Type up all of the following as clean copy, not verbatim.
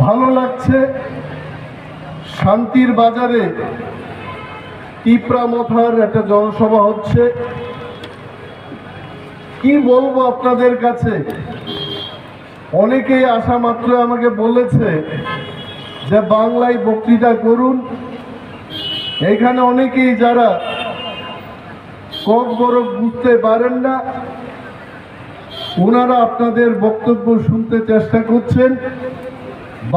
ভালো লাগছে। শান্তির বাজারে তিপ্রামথার একটা জনসভা হচ্ছে। কি বলবো আপনাদের কাছে, অনেকেই আসা মাত্র আমাকে বলেছে যে বাংলায় বক্তৃতা করুন। এখানে অনেকেই যারা কক বড় বুঝতে পারেন না, ওনারা আপনাদের বক্তব্য শুনতে চেষ্টা করছেন।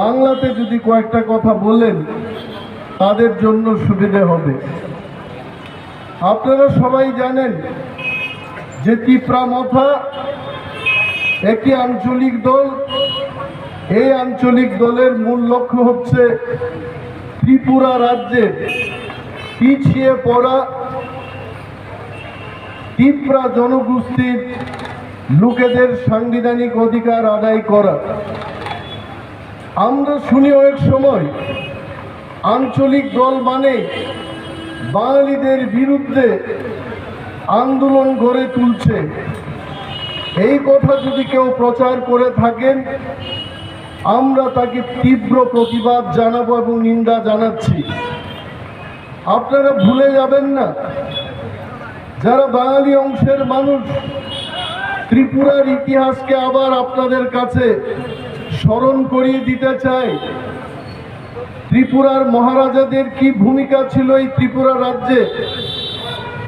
বাংলাতে যদি কয়েকটা কথা বলেন তাদের জন্য সুবিধে হবে। আপনারা সবাই জানেন যে তিপ্রামথা একটি আঞ্চলিক দল। এই আঞ্চলিক দলের মূল লক্ষ্য হচ্ছে ত্রিপুরা রাজ্যের পিছিয়ে পড়া তিপ্রা জনগোষ্ঠীর লোকেদের সাংবিধানিক অধিকার আদায় করা। আমরা শুনি অনেক সময় আঞ্চলিক দল মানে বাঙালিদের বিরুদ্ধে আন্দোলন গড়ে তুলছে। এই কথা যদি কেউ প্রচার করে থাকেন, আমরা তাকে তীব্র প্রতিবাদ জানাবো এবং নিন্দা জানাচ্ছি। আপনারা ভুলে যাবেন না, যারা বাঙালি অংশের মানুষ, ত্রিপুরার ইতিহাসকে আবার আপনাদের কাছে স্মরণ করিয়ে দিতে চাই। ত্রিপুরার মহারাজাদের কি ভূমিকা ছিল এই ত্রিপুরা রাজ্যে।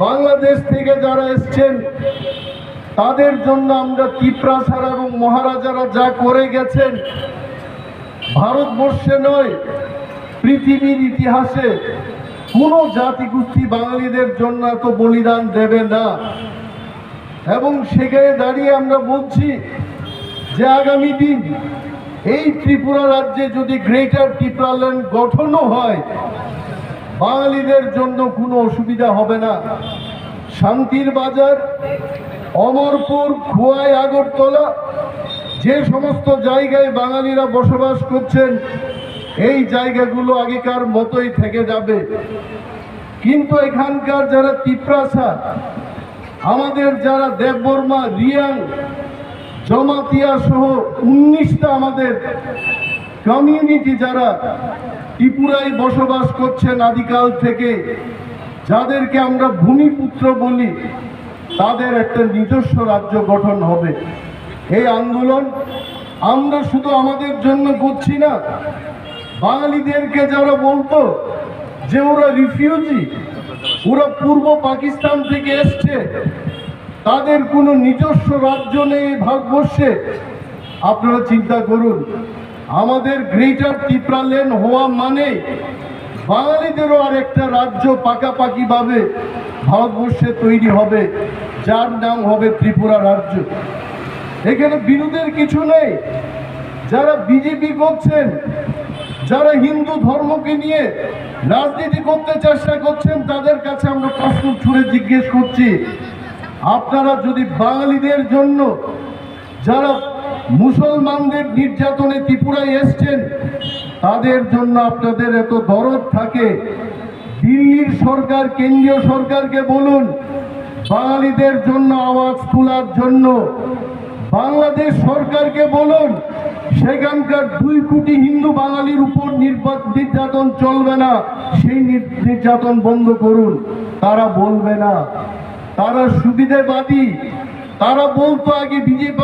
বাংলাদেশ থেকে যারা এসছেন তাদের জন্য আমরা তিপ্রাসার এবং মহারাজারা যা করে গেছেন, ভারতবর্ষে নয় পৃথিবীর ইতিহাসে কোনো জাতিগোষ্ঠী বাঙালিদের জন্য এত বলিদান দেবে না। এবং সেখানে দাঁড়িয়ে আমরা বলছি যে আগামী দিন এই ত্রিপুরা রাজ্যে যদি গ্রেটার ত্রিপুরাল্যান্ড গঠনও হয়, বাঙালিদের জন্য কোনো অসুবিধা হবে না। শান্তির বাজার, অমরপুর, খোয়াই, আগরতলা, যে সমস্ত জায়গায় বাঙালিরা বসবাস করছেন, এই জায়গাগুলো আগেকার মতোই থেকে যাবে। কিন্তু এখানকার যারা তিপ্রাসা, আমাদের যারা দেববর্মা, রিয়াং, জমাতিয়া সহ 19টা আমাদের কমিউনিটি যারা ত্রিপুরায় বসবাস করছেন আদিকাল থেকে, যাদেরকে আমরা ভূমিপুত্র বলি, তাদের একটা নিজস্ব রাজ্য গঠন হবে। এই আন্দোলন আমরা শুধু আমাদের জন্য করছি না, বাঙালিদেরকে যারা বলতো যে ওরা রিফিউজি, ওরা পূর্ব পাকিস্তান থেকে এসছে, তাদের কোনো নিজস্ব রাজ্য নেই ভারতবর্ষে। আপনারা চিন্তা করুন, আমাদের গ্রেটার ত্রিপুরাল্যান্ড হওয়া মানে বাঙালিদেরও আর একটা রাজ্য পাকাপাকিভাবে ভারতবর্ষে তৈরি হবে, যার নাম হবে ত্রিপুরা রাজ্য। এখানে বিরোধের কিছু নেই। যারা বিজেপি করছেন, যারা হিন্দু ধর্মকে নিয়ে রাজনীতি করতে চেষ্টা করছেন, তাদের কাছে আমরা প্রশ্ন ছুড়ে জিজ্ঞেস করছি, আপনারা যদি বাঙালিদের জন্য, যারা মুসলমানদের নির্যাতনে ত্রিপুরায় এসছেন, তাদের জন্য আপনাদের এত দরদ থাকে, দিল্লির সরকার, কেন্দ্রীয় সরকারকে বলুন বাঙালিদের জন্য আওয়াজ তোলার জন্য। বাংলাদেশ সরকারকে বলুন সেখানকার 2 কোটি হিন্দু বাঙালির উপর নির্যাতন চলবে না, সেই নির্যাতন বন্ধ করুন। তারা বলবে না, তারা সুবিধাবাদী। তারা বলতো আগে বিজেপি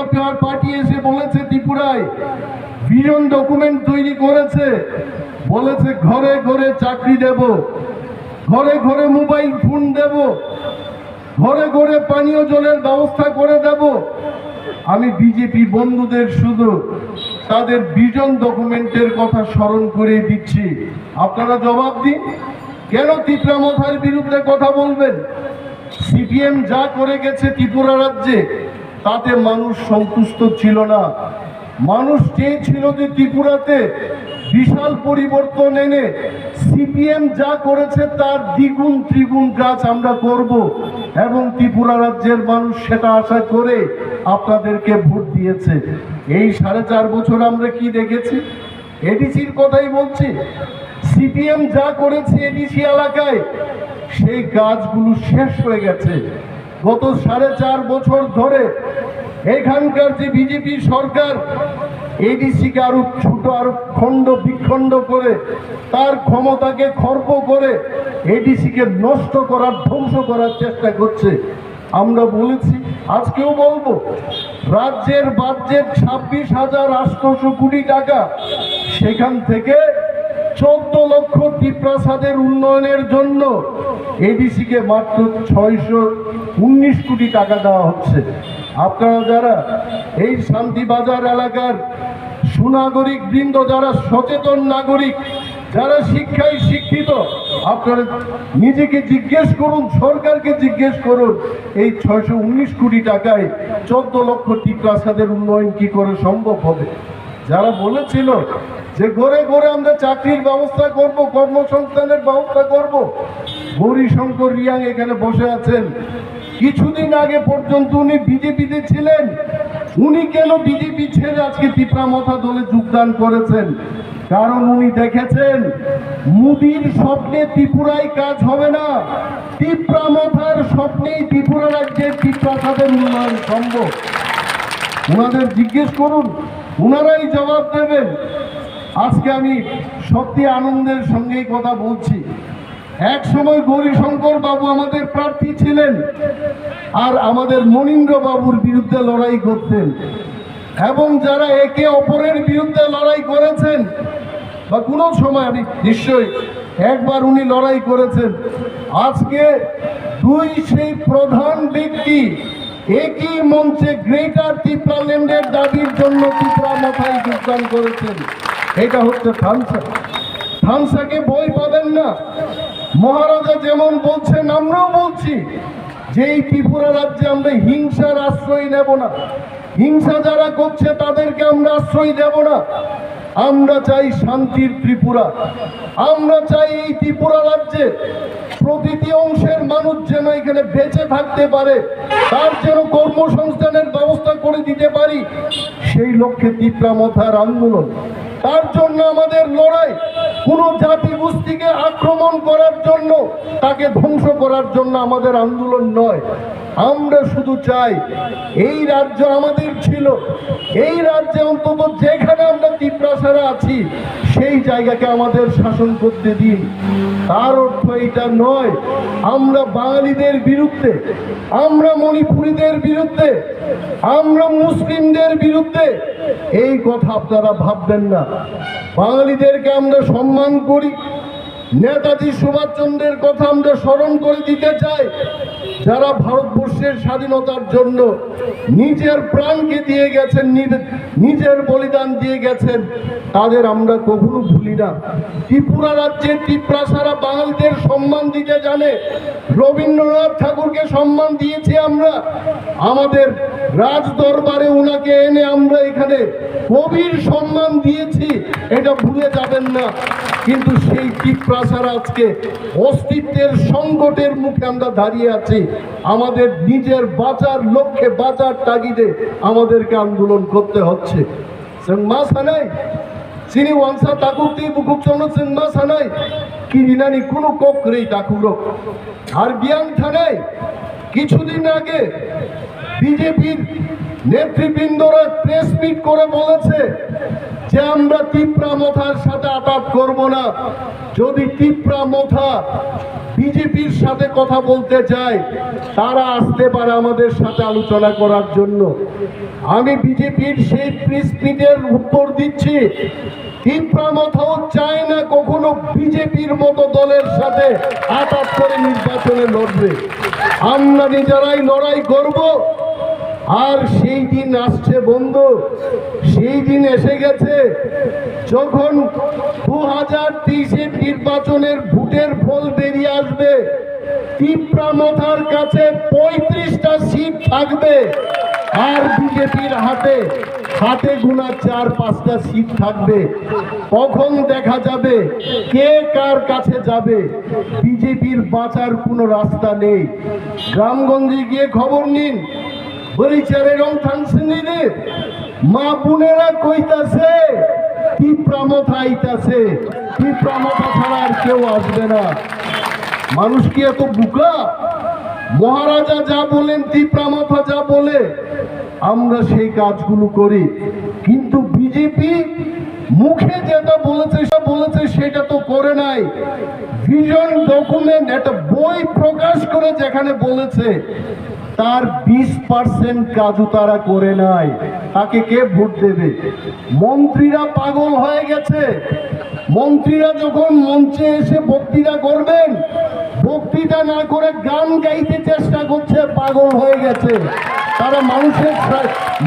পার্টি এসে বলেছে ত্রিপুরায় ভিশন ডকুমেন্ট তৈরি করেছে, বলেছে ঘরে ঘরে চাকরি দেব, ঘরে ঘরে মোবাইল ফোন দেব, ঘরে ঘরে পানীয় জলের ব্যবস্থা করে দেব। আমি বিজেপি বন্ধুদের শুধু তাদের ভিশন ডকুমেন্টের কথা স্মরণ করে দিচ্ছি। আপনারা জবাব দিন, কেন তিপ্রামথার বিরুদ্ধে কথা বলবেন? সিপিএম যা করে গেছে ত্রিপুরা রাজ্যে, তাতে মানুষ সন্তুষ্ট ছিল না। মানুষ চেয়েছিল যে ত্রিপুরাতে বিশাল পরিবর্তন এনে সিপিএম যা করেছে তার দ্বিগুণ ত্রিগুণ কাজ আমরা করব, এবং ত্রিপুরা রাজ্যের মানুষ সেটা আশা করে আপনাদেরকে ভোট দিয়েছে। এই 4.5 বছর আমরা কি দেখেছি? এডিসির কথাই বলছি। সিপিএম যা করেছে এডিসি এলাকায়, সেই কাজগুলো শেষ হয়ে গেছে। গত 4.5 বছর ধরে এখানকার যে বিজেপি সরকার, এডিসিকে আরো ছোট আরো খণ্ড বিখণ্ড করে তার ক্ষমতাকে খর্ব করে এডিসিকে নষ্ট করার ধ্বংস করার চেষ্টা করছে। আমরা বলেছি, আজকেও বলবো, রাজ্যের বাজেট 26,800 কোটি টাকা, সেখান থেকে 14 লক্ষ টিপ্রাসাদের উন্নয়নের জন্য এডিসিকে মাত্র 619 কোটি টাকা দেওয়া হচ্ছে। আপনারা যারা এই শান্তিবাজার এলাকার সুনাগরিক বৃন্দ, যারা সচেতন নাগরিক, যারা শিক্ষায় শিক্ষিত, আপনারা নিজেকে জিজ্ঞেস করুন, সরকারকে জিজ্ঞেস করুন, এই 619 কোটি টাকায় 14 লক্ষ টিপ্রাসাদের উন্নয়ন কি করে সম্ভব হবে? যারা বলেছিল যে ঘরে ঘরে আমরা চাকরির ব্যবস্থা করব, কর্মসংস্থানের ব্যবস্থা করব, গৌরীশঙ্কর রিয়াং এখানে বসে আছেন। কিছুদিন আগে পর্যন্ত উনি বিজেপিতে ছিলেন। উনি কেন বিজেপি ছেড়ে আজকে তিপ্রামথা দলে যোগদান করেছেন? কারণ উনি দেখেছেন মোদির স্বপ্নে ত্রিপুরায় কাজ হবে না, তিপ্রামথার স্বপ্নেই ত্রিপুরা রাজ্যের টিপ্রাসাদের উন্নয়ন সম্ভব। ওনাদের জিজ্ঞেস করুন, ওনারাই জবাব দেবেন। আজকে আমি সত্যি আনন্দের সঙ্গেই কথা বলছি। এক সময় গৌরীশঙ্কর বাবু আমাদের প্রার্থী ছিলেন আর আমাদের মনীন্দ্র বাবুর বিরুদ্ধে লড়াই করতেন, এবং যারা একে অপরের বিরুদ্ধে লড়াই করেছেন বা কোনো সময় আমি নিশ্চয়ই একবার উনি লড়াই করেছেন, আজকে দুই সেই প্রধান ব্যক্তি একই মঞ্চে গ্রেটার ত্রিপুরাল্যান্ডের দাবির জন্য তিপ্রামথায় যোগদান করেছেন। এটা হচ্ছে থানসা। থানসাকে বই পাবেন না। মহারাজা যেমন বলছেন, আমরাও বলছি যে এই ত্রিপুরা রাজ্যে আমরা হিংসার আশ্রয় নেব না, হিংসা যারা করছে তাদেরকে আমরা আশ্রয় দেব না। আমরা চাই শান্তির ত্রিপুরা। আমরা চাই এই ত্রিপুরা রাজ্যে প্রতিটি অংশের মানুষ যেন এখানে বেঁচে থাকতে পারে, তার যেন কর্মসংস্থানের ব্যবস্থা করে দিতে পারি, সেই লক্ষ্যে তিপ্রামথার আন্দোলন। তার জন্য আমাদের লড়াই। কোনো জাতি গোষ্ঠীকে আক্রমণ করার জন্য, তাকে ধ্বংস করার জন্য আমাদের আন্দোলন নয়। আমরা শুধু চাই এই রাজ্য আমাদের ছিল, এই রাজ্যে অন্তত যেখানে আমরা তিপ্রাসারা আছি সেই জায়গাকে আমাদের শাসন করতে দিন। তার অর্থ এটা নয় আমরা বাঙালিদের বিরুদ্ধে, আমরা মণিপুরীদের বিরুদ্ধে, আমরা মুসলিমদের বিরুদ্ধে। এই কথা আপনারা ভাববেন না। বাঙালিদেরকে আমরা সম্মান করি। নেতাজি সুভাষচন্দ্রের কথা আমরা স্মরণ করে দিতে চাই, যারা ভারতবর্ষের স্বাধীনতার জন্য নিজের প্রাণকে দিয়ে গেছেন, নিজের বলিদান দিয়ে গেছেন, তাদের আমরা কখনো ভুলি না। ত্রিপুরা রাজ্যের তিপ্রাসারা বাঙালিদের সম্মান দিতে জানে। রবীন্দ্রনাথ ঠাকুরকে সম্মান দিয়েছি আমরা, আমাদের রাজ দরবারে ওনাকে এনে আমরা এখানে কবির সম্মান দিয়েছি, এটা ভুলে যাবেন না। কিন্তু সেই তিপ্রাসারা আজকে অস্তিত্বের সংকটের মুখে আমরা দাঁড়িয়ে আছি। আমাদের নিজের বাঁচার লক্ষ্যে, বাঁচার তাগিদে আমাদেরকে আন্দোলন করতে হচ্ছে। মা সানাই চিনি ওয়াংসা তাকুকটি বুকুক চন্দ্র সিংমা সানাই কি নিনানি কোনো কক রেই তাকুলো আর বিয়াং থানায় কিছুদিন আগে বিজেপির নেতৃবৃন্দরা প্রেস মিট করে বলেছে যে আমরা তিপ্রামথার সাথে আতাত করব না। যদি তিপ্রামথা বিজেপির সাথে কথা বলতে চায়, তারা আসতে পারে আমাদের সাথে আলোচনা করার জন্য। আমি বিজেপির সেই প্রেস মিটের উত্তর দিচ্ছি, তিপ্রামথাও চায় না কখনো বিজেপির মতো দলের সাথে আতাত করে নির্বাচনে লড়বে। আমরা নিজেরাই লড়াই করব। আর সেই দিন আসছে বন্ধু, সেই দিন এসে গেছে যখন 2023-এর নির্বাচনের ভোটের ফল বেরিয়ে আসবে। তিপ্রামথার কাছে 35টা সিট থাকবে আর বিজেপির হাতে হাতে গোনা 4-5টা সিট থাকবে। তখন দেখা যাবে কে কার কাছে যাবে। বিজেপির বাঁচার কোনো রাস্তা নেই। গ্রামগঞ্জে গিয়ে খবর নিন, বরিচারে রং থানসিনে মা বোনেরা কইতাছে তিপ্রামথা আইতাছে, তিপ্রামথা ছাড়া আর কেউ আসবে না। মানুষ কি এত বুকা? মহারাজা যা বলেন, তিপ্রামথা যা বলে, আমরা সেই কাজগুলো করি। কিন্তু বিজেপি মুখে যেটা বলেছে সেটা তো করে নাই। ভিশন ডকুমেন্ট একটা বই প্রকাশ করে যেখানে বলেছে তার 20% কাজও তারা করে নাই। তাকে কে ভোট দেবে? মন্ত্রীরা পাগল হয়ে গেছে। মন্ত্রীরা যখন মঞ্চে এসে বক্তৃতা করবেন, বক্তৃতা না করে গান গাইতে চেষ্টা করছে, পাগল হয়ে গেছে। তারা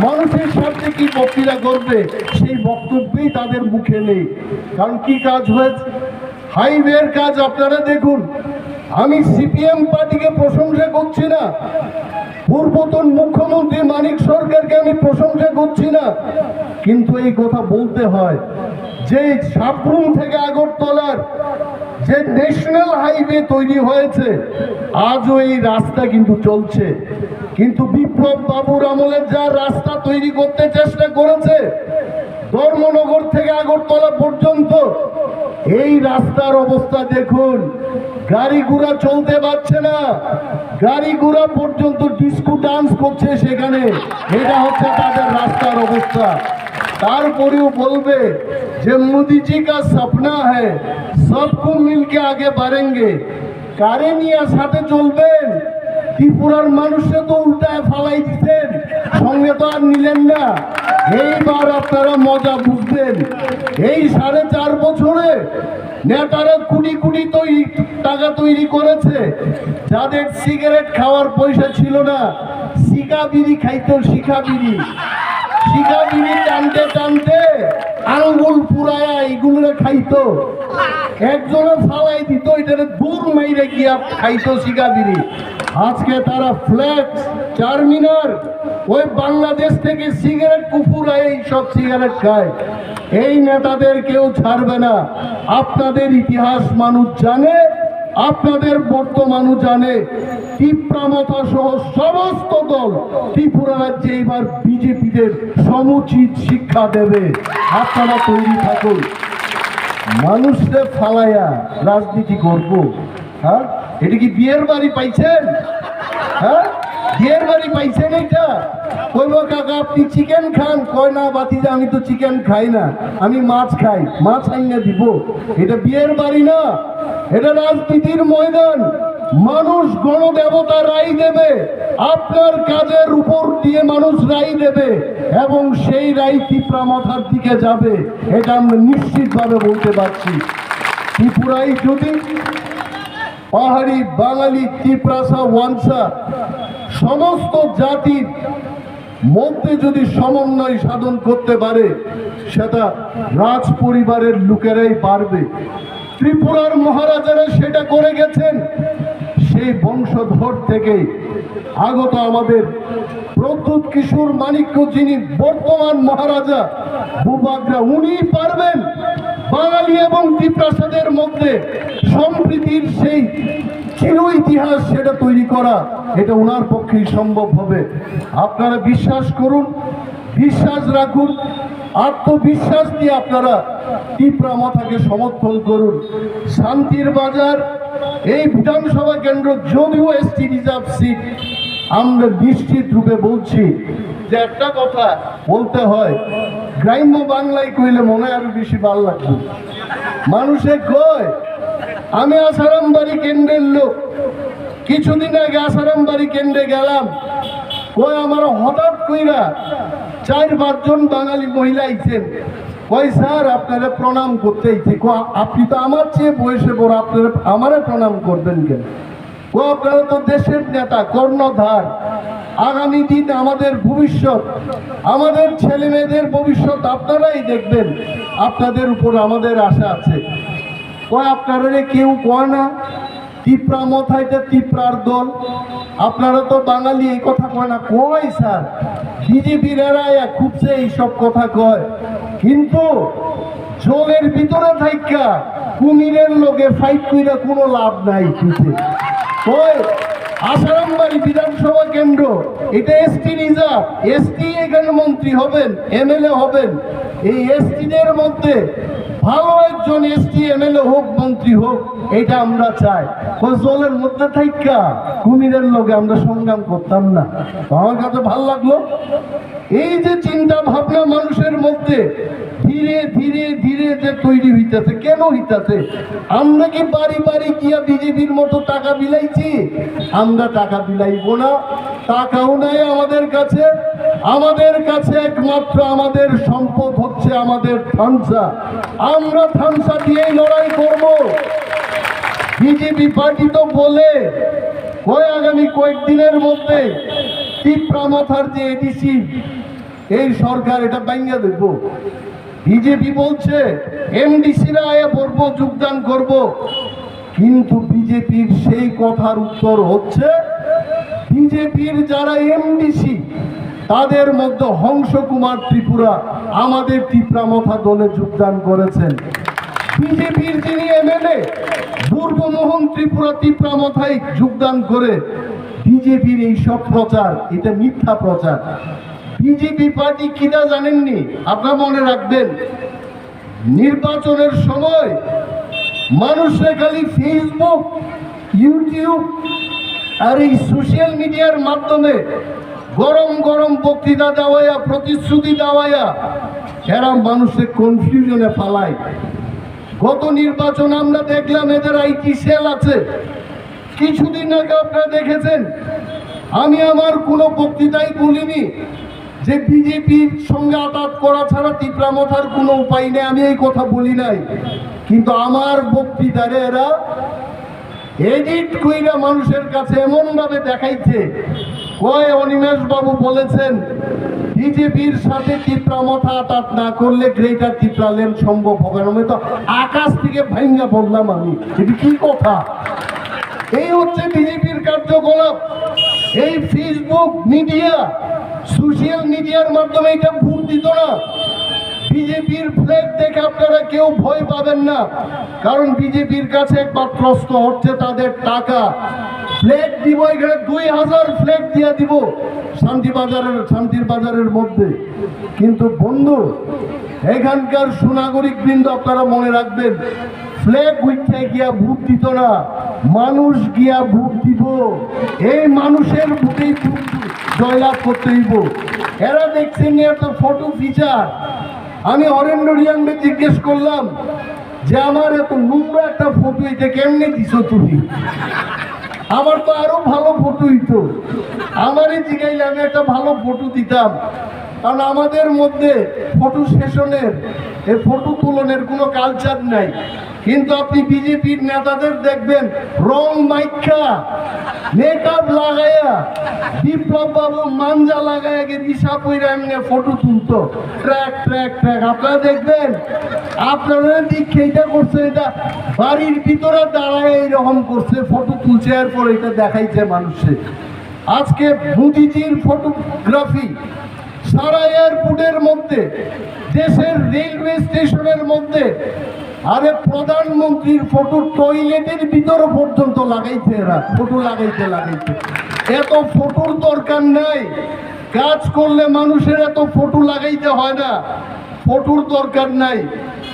মানুষের সাথে কি বক্তৃতা করবে সেই বক্তব্যই তাদের মুখে নেই। কারণ কি কাজ হয়েছে? হাইওয়ের কাজ আপনারা দেখুন। আমি সিপিএম পার্টিকে প্রশংসা করছি না, পূর্বতন মুখ্যমন্ত্রী মানিক সরকারকে আমি প্রশংসা করছি না, কিন্তু এই কথা বলতে হয় যে সাবরুম থেকে আগরতলার যে ন্যাশনাল হাইওয়ে তৈরি হয়েছে, আজও এই রাস্তা কিন্তু চলছে। কিন্তু বিপ্লব বাবুর আমলে যা রাস্তা তৈরি করতে চেষ্টা করেছে ধর্মনগর থেকে আগরতলা পর্যন্ত, এই রাস্তার অবস্থা দেখুন। গাড়ি ঘোড়া চলতে পারছে না, গাড়ি ঘোড়া পর্যন্ত ডিস্কো ডান্স করছে সেখানে। এটা হচ্ছে তাদের রাস্তার অবস্থা। তারপরেও বলবে যে মোদিজি কা সপনা হ্যায় সবকো মিলকে আগে বাড়েঙ্গে। কারে নিয়ে সাথে চলবেন? ত্রিপুরার মানুষকে তো উল্টায় ফালাই দিচ্ছেন, সঙ্গে তো আর নিলেন না। এইবার আপনারা মজা বুঝবেন। এই 4.5 বছরে নেতারা কোটি কোটি টাকা তৈরি করেছে। যাদের সিগারেট খাওয়ার পয়সা ছিল না, শিখা বিড়ি খাইতো, শিখা বিড়ি টানতে টানতে আঙ্গুল পুরায়া এইগুলো খাইতো। একজনে ফালাই দিত, এটারে দূর মাইরে গিয়া খাইতো শিখা বিড়ি। আজকে তারা ফ্ল্যাক্স, চারমিনার, ওই বাংলাদেশ থেকে সিগারেট কুকুরা এই সব সিগারেট খায়। এই নেতাদের কেউ ছাড়বে না। আপনাদের ইতিহাস মানুষ জানে, আপনাদের বর্তমানও জানে। তীব্রামতা সহ সমস্ত দল ত্রিপুরা রাজ্যে এবার বিজেপিদের সমুচিত শিক্ষা দেবে। আপনারা তৈরি থাকুন। মানুষকে ফালাইয়া রাজনীতি করব? হ্যাঁ, এটা কি বিয়ের বাড়ি পাইছেন? হ্যাঁ, বিয়ের বাড়ি পাইছেন? এটা কইব কাকা আপনি চিকেন খান? কয় না বাতিজা আমি তো চিকেন খাই না, আমি মাছ খাই, মাছ আইনা দিব। এটা বিয়ের বাড়ি না, এটা রাজনীতির ময়দান। মানুষ গণদেবতা রায় দেবে, আপনার কাজের উপর দিয়ে মানুষ রায় দেবে এবং সেই রায় তীব্রামথার দিকে যাবে। এটা আমরা নিশ্চিতভাবে বলতে পারছি। ত্রিপুরায় যদি পাহাড়ি, বাঙালি, ত্রিপ্রাসা, ওয়ানসা সমস্ত জাতির মধ্যে যদি সমন্বয় সাধন করতে পারে, সেটা রাজ পরিবারের লোকেরাই পারবে। ত্রিপুরার মহারাজারা সেটা করে গেছেন। সেই বংশধর থেকে আগত আমাদের প্রদ্যুৎ কিশোর মাণিক্য, যিনি বর্তমান মহারাজা ভূভাগরা, উনি পারবেন বাঙালি এবং ত্রিপ্রাসাদের মধ্যে সম্প্রীতির সেই চির ইতিহাস সেটা তৈরি করা। এটা ওনার পক্ষেই সম্ভব হবে। আপনারা বিশ্বাস করুন, বিশ্বাস রাখুন, আত্মবিশ্বাস দিয়ে আপনারা তীব্রামথাকে সমর্থন করুন। শান্তির বাজার এই বিধানসভা কেন্দ্র যদিও এসটি রিজার্ভ সিট, আমরা নিশ্চিত রূপে বলছি যে একটা কথা বলতে হয়, গ্রাম্য বাংলায় কইলে মনে আরো বেশি ভালো লাগবে। মানুষে কয় আমি আসারামবাড়ি কেন্দ্রের লোক, কিছুদিন আগে আসারামবাড়ি কেন্দ্রে গেলাম, কয় আমার হঠাৎ কইরা 4-5 জন বাঙালি মহিলা আইছেন, কয় স্যার আপনারা প্রণাম করতে আইছে। আপনি তো আমার চেয়ে বয়সে বড়, আপনারা আমারে প্রণাম করবেন কেন? আপনারা তো দেশের নেতা, কর্ণধার, আগামী দিন আমাদের ভবিষ্যৎ, আমাদের ছেলে মেয়েদের ভবিষ্যৎ আপনারাই দেখবেন, আপনাদের উপর আমাদের আশা আছে। কয় আপনারা কেউ কয় না তীব্রামথা এটা তীব্রার দল, আপনারা তো বাঙালি, এই কথা কয় না। কয় স্যার, বিজেপির এরাই খুবছে এইসব কথা কয়, কিন্তু জলের ভিতরে থাইকা কুমিরের লোকে ফাইট কইরা কোনো লাভ নাই। কয় আসারামবাড়ি বিধানসভা কেন্দ্র এটা এসটি রিজার্ভ, এসটি এখানে মন্ত্রী হবেন, এমএলএ হবেন। এই এসটিদের মধ্যে ভালো একজন এসটি এমএলএ হোক, মন্ত্রী হোক, এটা আমরা চাই। জলের মধ্যে থাইকা কুমিরের লগে আমরা সংগ্রাম করতাম না। আমার কাছে ভালো লাগলো এই যে চিন্তা ভাবনা মানুষের মধ্যে ধীরে ধীরে ধীরে যে তৈরি হইতেছে। কেন হইতেছে? আমরা কি বাড়ি বাড়ি গিয়া বিজেপির মতো টাকা বিলাইছি? আমরা টাকা বিলাইব না, টাকাও নাই আমাদের কাছে। আমাদের কাছে একমাত্র আমাদের সম্পদ হচ্ছে আমাদের থামসা। আমরা থামসা দিয়েই লড়াই করব। বিজেপি পার্টি তো বলে আগামী কয়েকদিনের মধ্যে টিপরা মাথার যে এডিসি এই সরকার এটা ভাঙিয়ে দেব। বিজেপি বলছে এমডিসিরা আয়া পড়বো, যোগদান করব, কিন্তু বিজেপির সেই কথার উত্তর হচ্ছে বিজেপির যারা এমডিসি তাদের মধ্যে হংস কুমার ত্রিপুরা আমাদের টিপরামথা দলে যোগদান করেছেন। বিজেপির যিনি এমএলএ দুর্গমোহন ত্রিপুরা টিপরামথায় যোগদান করে বিজেপির এই সব প্রচার, এটা মিথ্যা প্রচার। বিজেপি পার্টি কিনা জানেননি? আপনারা মনে রাখবেন, নির্বাচনের সময় মানুষরা খালি ফেসবুক, ইউটিউব আর এই সোশ্যাল মিডিয়ার মাধ্যমে গরম গরম বক্তৃতা দেওয়া, প্রতিশ্রুতি দেওয়া, এরা মানুষের কনফিউশনে ফালায়। গত নির্বাচন আমরা দেখলাম এদের আইটি সেল আছে। কিছুদিন আগে আপনারা দেখেছেন, আমি আমার কোনো বক্তৃতায় বলিনি যে বিজেপির সঙ্গে আঘাত করা ছাড়া টিপরামথার কোনো উপায় নেই, আমি এই কথা বলি নাই। কিন্তু আমার বক্তৃতারে এরা এডিট কইরা মানুষের কাছে এমন ভাবে দেখাইছে, অনিমেষ বাবু বলেছেন বিজেপির সাথে টিপরামথা আঘাত না করলে গ্রেটার টিপরাল্যান্ড সম্ভব হবে না। আমি তো আকাশ থেকে ভাঙ্গা বললাম, আমি এটা কি কথা? এই হচ্ছে বিজেপির কার্যকলাপ। এই ফেসবুক মিডিয়া, সোশ্যাল মিডিয়ার মাধ্যমে এটা ভোট দিত না। বিজেপির ফ্ল্যাগ দেখে আপনারা কেউ ভয় পাবেন না, কারণ বিজেপির কাছে একমাত্র অস্ত্র হচ্ছে তাদের টাকা। ফ্ল্যাগ দিব, এখানে 2000 ফ্ল্যাগ দিয়ে দিব শান্তির বাজারের মধ্যে। কিন্তু বন্ধু, এখানকার সুনাগরিক বৃন্দ আপনারা মনে রাখবেন, ফ্ল্যাগ উঠে গিয়া ভোট দিত না, মানুষ গিয়া ভোট দিব। এই মানুষের ভোটেই জয়লাভ করতে হইব। এরা দেখছেন একটা ফটো ফিচার। আমি হরেন্দ্র রিয়াংকে জিজ্ঞেস করলাম যে আমার এত নোংরা একটা ফটো, এটা কেমনে দিছো তুমি? আমার তো আরো ভালো ফটো হইতো। আমারই জিগাইলে আমি একটা ভালো ফটো দিতাম, কারণ আমাদের মধ্যে ফটো সেশনের, এই ফটো তুলনের কোনো কালচার নাই। কিন্তু আপনি বিজেপির নেতাদের দেখবেন রং মাইকা, মেকআপ লাগাইয়া, বিপ্লব বাবু মাঞ্জা লাগাইয়া রিসা পইরা এমনি ফটো তুলতো, ট্র্যাক ট্র্যাক ট্র্যাক। আপনারা দেখবেন, আপনারা দিকে এটা করছে, এটা বাড়ির ভিতরে দাঁড়ায় এইরকম করছে, ফটো তুলছে, এরপর এটা দেখাইছে মানুষে। আজকে মোদিজির ফটোগ্রাফি সারা এয়ারপোর্টের মধ্যে, দেশের রেলওয়ে স্টেশনের মধ্যে, আরে প্রধানমন্ত্রীর ফটো টয়লেটের ভিতর পর্যন্ত লাগাইছে এরা, ফটো লাগাইতে। এত ফটোর দরকার নাই। কাজ করলে মানুষের এত ফটো লাগাইতে হয় না, ফটোর দরকার নাই।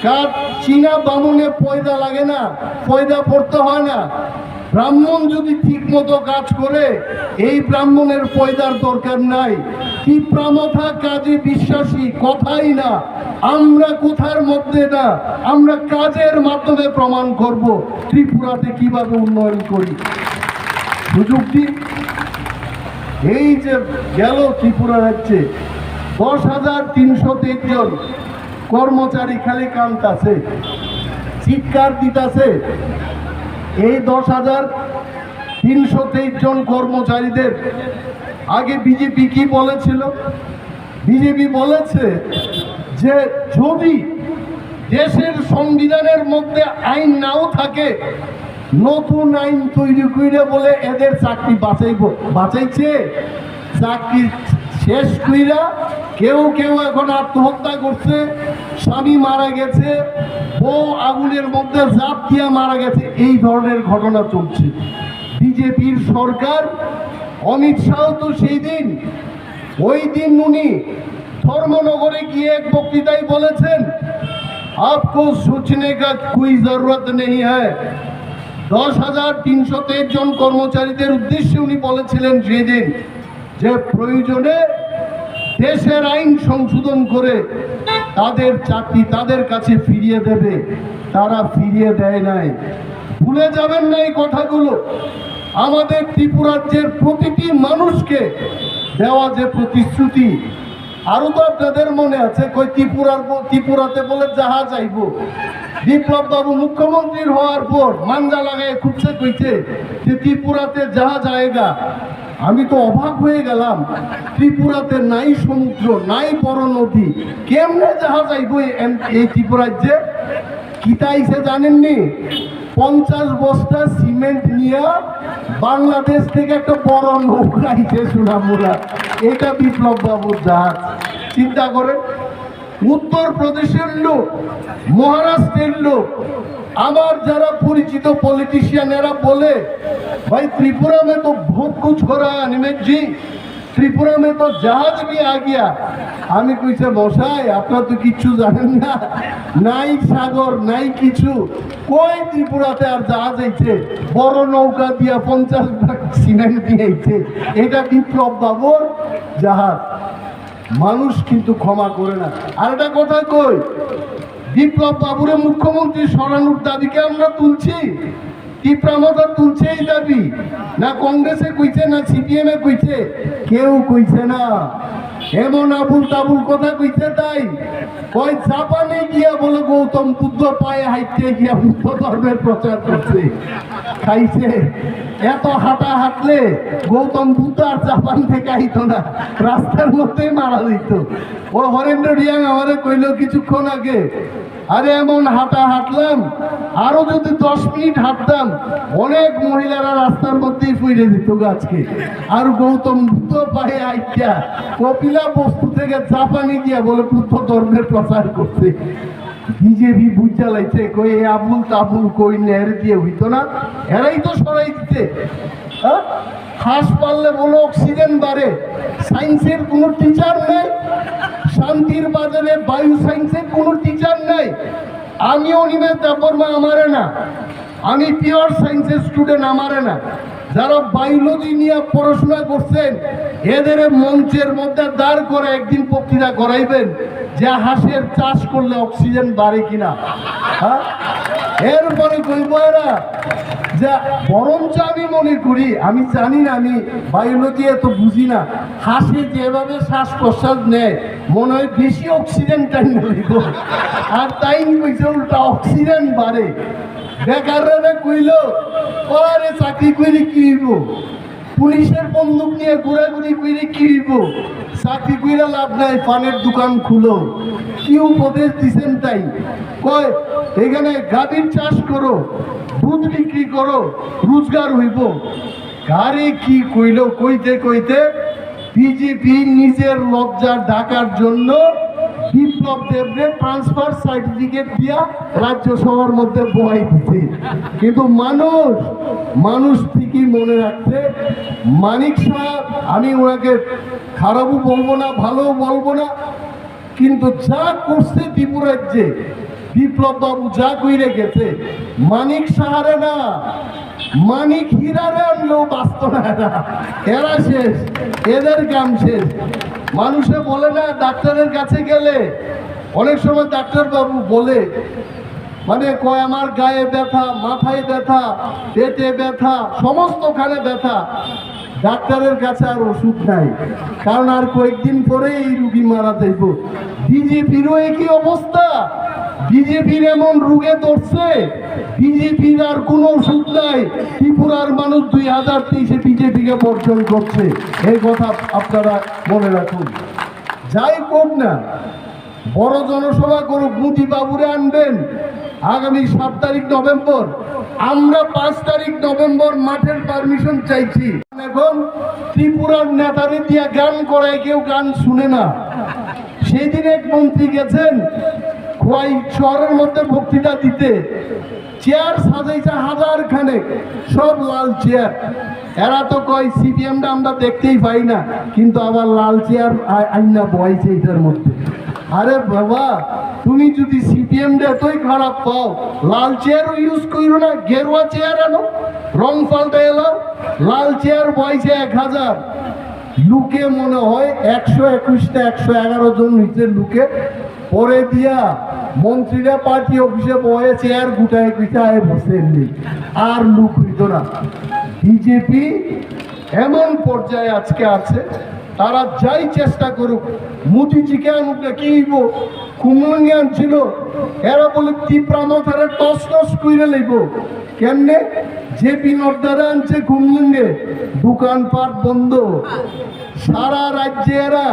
কাজ চীনা বামুনে পয়দা লাগে না, পয়দা পড়তে হয় না। ব্রাহ্মণ যদি ঠিক মতো কাজ করে, এই ব্রাহ্মণের পয়দার দরকার নাই। টিপরামথা কাজে বিশ্বাসী, কথাই না। আমরা কোথার মধ্যে না, আমরা কাজের মাধ্যমে প্রমাণ করব ত্রিপুরাতে কিভাবে উন্নয়ন করি। সুযোগ দিন। এই যে গেল ত্রিপুরা রাজ্যে 10,323 জন কর্মচারী খালি কান্তাছে, চিৎকার দিতাছে। এই 10,323 জন কর্মচারীদের আগে বিজেপি কি বলেছিল? বিজেপি বলেছে যে যদি দেশের সংবিধানের মধ্যে আইন নাও থাকে, নতুন আইন তৈরি করে বলে এদের চাকরি বাঁচাইছে। চাকরি শেষ কইরা কেউ এখন আত্মহত্যা করছে, স্বামী মারা গেছে, বউ আগুনের মধ্যে ঝাঁপ দিয়া মারা গেছে, এই ধরনের ঘটনা চলছে। বিজেপির সরকার, অমিত শাহ তো সেই দিন, ওই দিন উনি ধর্মনগরে গিয়ে এক বক্তৃতায় বলেছেন आपको सोचने का कोई जरूरत नहीं है। 10,323 জন কর্মচারীদের উদ্দেশ্যে উনি বলেছিলেন সেদিন যে প্রয়োজনে দেশের আইন সংশোধন করে তাদের চাকরি তাদের কাছে ফিরিয়ে দেবে, তারা ফিরিয়ে দেয় নাই। ভুলে যাবেন না এই কথাগুলো। আমাদের ত্রিপুরাজ্যের প্রতিটি মানুষকে দেওয়া যে প্রতিশ্রুতি, আরো তো আপনাদের মনে আছে কই ত্রিপুরাতে বলে জাহাজ আইব। বিপ্লব বাবু মুখ্যমন্ত্রী হওয়ার পর মাঞ্জা লাগায় খুঁজছে কইছে যে ত্রিপুরাতে জাহাজ আয়েগা। আমি তো অবাক হয়ে গেলাম, ত্রিপুরাতে নাই সমুদ্র, নাই বড় নদী, কেমনে জাহাজ আইব এই ত্রিপুরাজ্যে? কিতাইছে জানেননি? 50 বস্তা সিমেন্ট নিয়ে বাংলাদেশ থেকে একটা বড় নৌকা আইছে সোনামুড়া। এটা বিপ্লব বাবুর জাহাজ। চিন্তা করেন, উত্তর প্রদেশের লোক, মহারাষ্ট্রের লোক, আমার যারা পরিচিত পলিটিशियन এরা বলে भाई त्रिपुरा में तो बहुत कुछ हो रहा है निमेश जी, त्रिपुरा में तो जहाज भी आ गया। আমি কইছে মশাই আপনারা তো কিচ্ছু জানেন না, নাই সাগর নাই কিছু, কই ত্রিপুরাতে আর জাহাজ আইছে? বড় নৌকা দিয়া 50 ভাগ সিমেন্ট দিয়েছে, এটা বিপ্লব বাবুর জাহাজ। মানুষ কিন্তু ক্ষমা করে না। আর একটা কথা কই, বিপ্লব বাবুরে মুখ্যমন্ত্রী সরানোর দাবিকে আমরা তুলছি, তীব্রামতা তুলছে এই দাবি, না কংগ্রেসে কইছে না সিপিএম এ কইছে, কেউ কইছে না। এমন আবুল তাবুল কথা কইছে তাই কয় জাপানে গিয়া বলে গৌতম বুদ্ধ পায়ে হাইতে গিয়া বুদ্ধ ধর্মের প্রচার করছে, খাইছে। এত হাঁটা হাঁটলে গৌতম বুদ্ধ আর জাপান থেকে আইতো না, রাস্তার মধ্যেই মারা দিত। ও হরেন্দ্র রিয়াং আমারে কইল কিছুক্ষণ আগে, আরে এমন হাঁটা হাঁটলাম, আরো যদি 10 মিনিট হাঁটতাম অনেক মহিলারা রাস্তার মধ্যেই ফুইরে দিত গাছকে। আর গৌতম বুদ্ধ পায়ে আইটা কপিলা বস্তু থেকে জাপানে গিয়া বলে বুদ্ধ ধর্মের প্রচার করছে। বিজেপি বুঝা লাইছে কই আবুল তাবুল কই নের দিয়ে হইতো না, এরাই তো সরাই দিতে। হাঁস পারলে বলো অক্সিজেন বাড়ে, সায়েন্সের কোনো টিচার নেই, শান্তির বাজারে বায়ু সায়েন্সের কোনো টিচার নাই। আমিও নিমেষ দেববর্মা আমারে না, আমি পিওর সায়েন্সের স্টুডেন্ট আমারে না। যারা বায়োলজি নিয়ে পড়াশোনা করছেন এদের মঞ্চের মধ্যে দাঁড় করে একদিন বক্তৃতা করাইবেন যে হাঁসের চাষ করলে অক্সিজেন বাড়ে কিনা। হ্যাঁ, এরপরে কইব এরা যে বরঞ্চ আমি মনে করি, আমি জানি না, আমি বায়োলজি এত বুঝি না, হাঁসে যেভাবে শ্বাস প্রশ্বাস নেয় মনে হয় বেশি অক্সিজেন টাইম দিব, আর তাই কইছে উল্টা অক্সিজেন বাড়ে। বেকাররা কইল আরে চাকরি করে কি হইব, পুলিশের বন্দুক নিয়ে ঘোরাঘুরি করে কি হইব, চাকরি করে লাভ নাই, পানের দোকান খুলো। কি উপদেশ দিচ্ছেন তাই? কয় এখানে গাভীর চাষ করো, দুধ বিক্রি করো, রোজগার হইব। গাড়ি কি কইল, কইতে কইতে বিজেপি নিজের লজ্জা ঢাকার জন্য বিপ্লব দেবরে ট্রান্সফার সার্টিফিকেট দিয়া রাজ্যসভার মধ্যে বহাই দিতে। কিন্তু মানুষ ঠিকই মনে রাখছে। মানিক সাহেব, আমি ওনাকে খারাপও বলবো না ভালোও বলবো না, কিন্তু যা করছে ত্রিপুরাজ্যে বিপ্লব বাবু যা কইরে গেছে, মানিক সাহারে না, মানিক হীরারে আনলেও বাঁচত না এরা, এরা শেষ, এদের কাম শেষ। মানুষে বলে না ডাক্তারের কাছে গেলে অনেক সময় ডাক্তার বাবু বলে মানে কয় আমার গায়ে ব্যথা, মাথায় ব্যথা, পেটে ব্যথা, সমস্তখানে ব্যথা, ডাক্তারের কাছে আর ওষুধ নাই, কারণ আর কয়েকদিন পরে এই রুগী মারা যাইব। বিজেপিরও একই অবস্থা, বিজেপির এমন রোগে ধরছে, বিজেপির আর কোনো ওষুধ নাই। ত্রিপুরার মানুষ 2023-এ বিজেপিকে বর্জন করছে, এই কথা আপনারা মনে রাখুন। যাই হোক না, বড় জনসভা করুক, মোদি বাবুরে আনবেন আগামী 7 তারিখ নভেম্বর। আমরা 5 তারিখ নভেম্বর মাঠের পারমিশন চাইছি। এখন ত্রিপুরার নেতারে দিয়া গান করায়, কেউ গান শুনে না। সেদিন এক মন্ত্রী গেছেন খোয়াই শহরের মধ্যে বক্তৃতা দিতে, চেয়ার সাজাইছে 1000 খানেক, সব লাল চেয়ার। এরা তো কয় সিপিএমটা আমরা দেখতেই পাই না, কিন্তু আবার লাল চেয়ার আইনা বইছে এটার মধ্যে। আরে বাবা, তুমি যদি সিপিএম এতই খারাপ পাও, লাল চেয়ারও ইউজ করো না, গেরুয়া চেয়ার আনো, রং পাল্টে এলো, লাল চেয়ার বয়সে 1000, লুকে মনে হয় 121টা 111 জন নিচে লুকে পরে দিয়া মন্ত্রীরা পার্টি অফিসে বয়ে চেয়ার গুটায় গুটায় বসে নেই, আর লুক হইত না। বিজেপি এমন পর্যায়ে আজকে আছে, তারা যাই চেষ্টা করুক, মোদিজিকে আনুক না, কি কুমুঙ্গে আনছিল, এরা বলে তীব্রা মাথারে টস টস করে লইব। কেমনে? জেপি নড্ডারা আনছে কুমুঙ্গে, দোকানপাট বন্ধ, সারা রাজ্যে এরা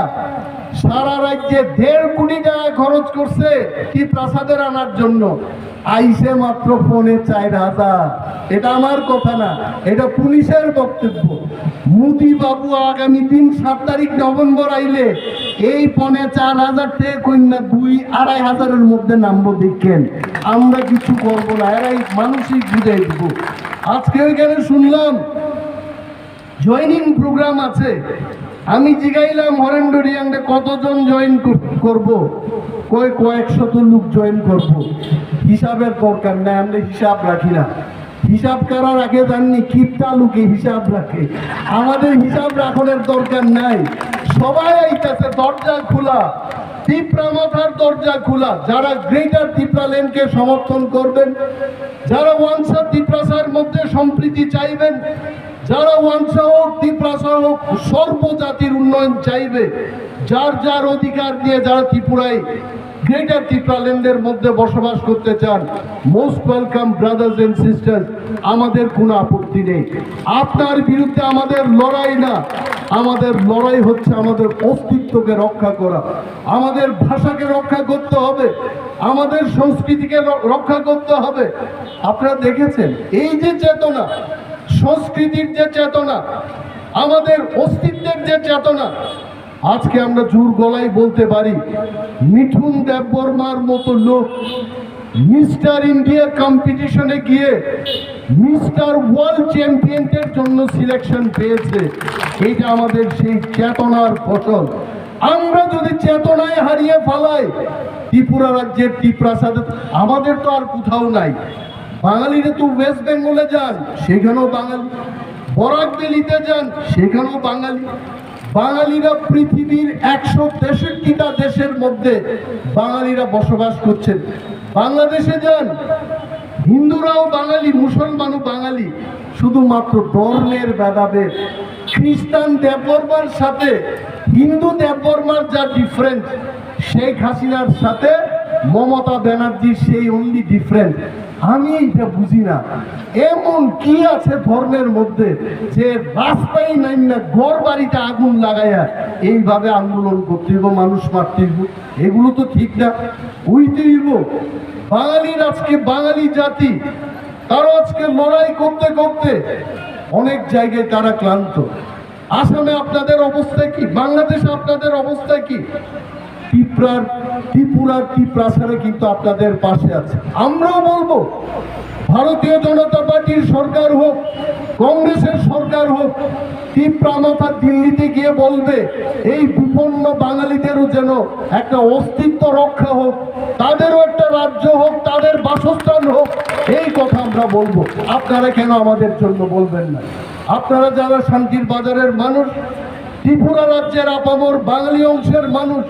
সারা রাজ্যে 1.5 কোটি টাকা খরচ করছে কি প্রাসাদের আনার জন্য, আইসে মাত্র ফোনে 4000। এটা আমার কথা না, এটা পুলিশের বক্তব্য। মোদি বাবু আগামী দিন 7 তারিখ নভেম্বর আইলে এই ফোনে 4000 থেকে কন্যা 2-2500-এর মধ্যে নামবো। দেখেন, আমরা কিছু করবো না, এরাই মানসিক বুঝাই দিব। আজকে ওইখানে শুনলাম জয়নিং প্রোগ্রাম আছে, আমি জিগাইলাম হরেন্ডরিয়াংটা কতজন জয়েন করব, কয়েক শত লোক জয়েন করব। হিসাবের দরকার নাই, আমরা হিসাব রাখি না। হিসাব কারা রাখে জাননি? কিপটা লোকে হিসাব রাখে, আমাদের হিসাব রাখনের দরকার নাই। সবাই আইতাছে, দরজা খোলা, তীব্রা মাথার দরজা খোলা। যারা গ্রেটার তীব্রাল্যান্ডকে সমর্থন করবেন, যারা ওয়ানসা তীব্রাসার মধ্যে সম্প্রীতি চাইবেন, যারা ওয়ানসা হোক ত্রিপুরা হোক সর্বজাতির উন্নয়ন চাইবে, যার যার অধিকার দিয়ে যারা ত্রিপুরায় গ্রেটার ত্রিপুরাল্যান্ডের মধ্যে বসবাস করতে চান, most welcome brothers and sisters. আমাদের কোনো আপত্তি নেই। আপনার বিরুদ্ধে আমাদের লড়াই না, আমাদের লড়াই হচ্ছে আমাদের অস্তিত্বকে রক্ষা করা, আমাদের ভাষাকে রক্ষা করতে হবে, আমাদের সংস্কৃতিকে রক্ষা করতে হবে। আপনারা দেখেছেন এই যে চেতনা, সংস্কৃতির যে চেতনা, আমাদের অস্তিত্বের যে চেতনা, আজকে আমরা জোর গলায় বলতে পারি মিঠুন দেববর্মার মতো লোক মিস্টার ইন্ডিয়া কম্পিটিশনে গিয়ে মিস্টার ওয়ার্ল্ড চ্যাম্পিয়নের জন্য সিলেকশন পেয়েছে। এইটা আমাদের সেই চেতনার ফসল। আমরা যদি চেতনায় হারিয়ে ফেলাই, ত্রিপুরা রাজ্যের ত্রিপ্রাসাদ আমাদের তো আর কোথাও নাই। বাঙালিরা তো ওয়েস্ট বেঙ্গলে যান, সেখানেও বাঙালি, বরাক ভ্যালিতে যান, সেখানেও বাঙালি। বাঙালিরা পৃথিবীর 163টা দেশের মধ্যে বাঙালিরা বসবাস করছেন। বাংলাদেশে যান, হিন্দুরাও বাঙালি, মুসলমানও বাঙালি, শুধুমাত্র ধর্মের ভেদাভেদ। খ্রিস্টান দেববর্মার সাথে হিন্দু দেববর্মার যা ডিফারেন্স, শেখ হাসিনার সাথে মমতা ব্যানার্জির সেই অনলি ডিফারেন্স। আমি এটা বুঝি না, এমন কি আছে ধর্মের মধ্যে যে রাস্তায় নাই না ঘর বাড়িতে আগুন লাগাইয়া এইভাবে আন্দোলন করতে হইব, মানুষ মারতে হইব? এগুলো তো ঠিক না। উইতে হইব বাঙালির, আজকে বাঙালি জাতি তারা আজকে লড়াই করতে করতে অনেক জায়গায় তারা ক্লান্ত। আসামে আপনাদের অবস্থা কি? বাংলাদেশে আপনাদের অবস্থা কি? ত্রিপুরার ত্রিপ্রাসারে কিন্তু আপনাদের পাশে আছে। আমরাও বলবো, ভারতীয় জনতা পার্টির সরকার হোক, কংগ্রেসের সরকার হোক, ত্রিপুরা মাথা দিল্লিতে গিয়ে বলবে এই বিপন্ন বাঙালিদেরও যেন একটা অস্তিত্ব রক্ষা হোক, তাদেরও একটা রাজ্য হোক, তাদের বাসস্থান হোক। এই কথা আমরা বলবো। আপনারা কেন আমাদের জন্য বলবেন না? আপনারা যারা শান্তির বাজারের মানুষ, ত্রিপুরা রাজ্যের আপামর বাঙালি অংশের মানুষ,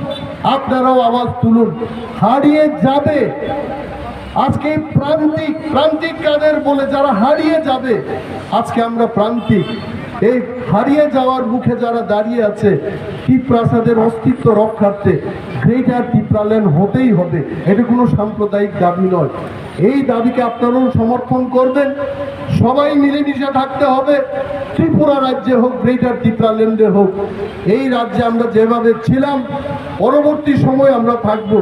আপনারাও আওয়াজ তুলুন। হারিয়ে যাবে আজকে প্রান্তিক কাদের বলে যারা হারিয়ে যাবে, আজকে আমরা প্রান্তিক। এই হারিয়ে যাওয়ার মুখে যারা দাঁড়িয়ে আছে, ত্রিপ্রাসাদের অস্তিত্ব রক্ষার্থে গ্রেটার ত্রিপুরাল্যান্ড হতেই হবে। এটা কোনো সাম্প্রদায়িক দাবি নয়। এই দাবিকে আপনারাও সমর্থন করবেন। সবাই মিলেমিশে থাকতে হবে। ত্রিপুরা রাজ্যে হোক, গ্রেটার ত্রিপুরাল্যান্ডে হোক, এই রাজ্যে আমরা যেভাবে ছিলাম পরবর্তী সময় আমরা থাকব,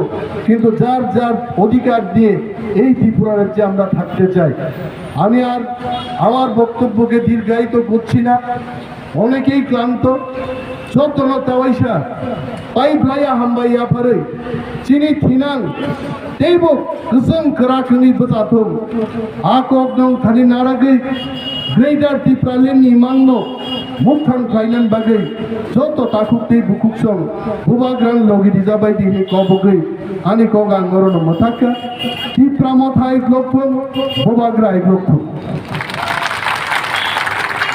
কিন্তু যার যার অধিকার দিয়ে এই ত্রিপুরা রাজ্যে আমরা থাকতে চাই। আমি আর আমার বক্তব্যকে দীর্ঘায়িত করছি না, অনেকেই ক্লান্ত। যতন তাওয়াইসা পাই ভাইয়া হাম্বাইয়া পারে চিনি থিনাং তেইব গোসং করাখনি বতাথম আকক নং থানি নারাগে গ্রেটার ত্রিপুরাল্যান্ডনি মাংনো मुथान खाइलन बागै जत टाकुक दै बुकुक सं बुबाग्रान लगी दिजाबाय दिहे कबगै आनि कगान मरन मथाका ति प्रामथाय ग्लकफोर बुबाग्रा ग्लकफोर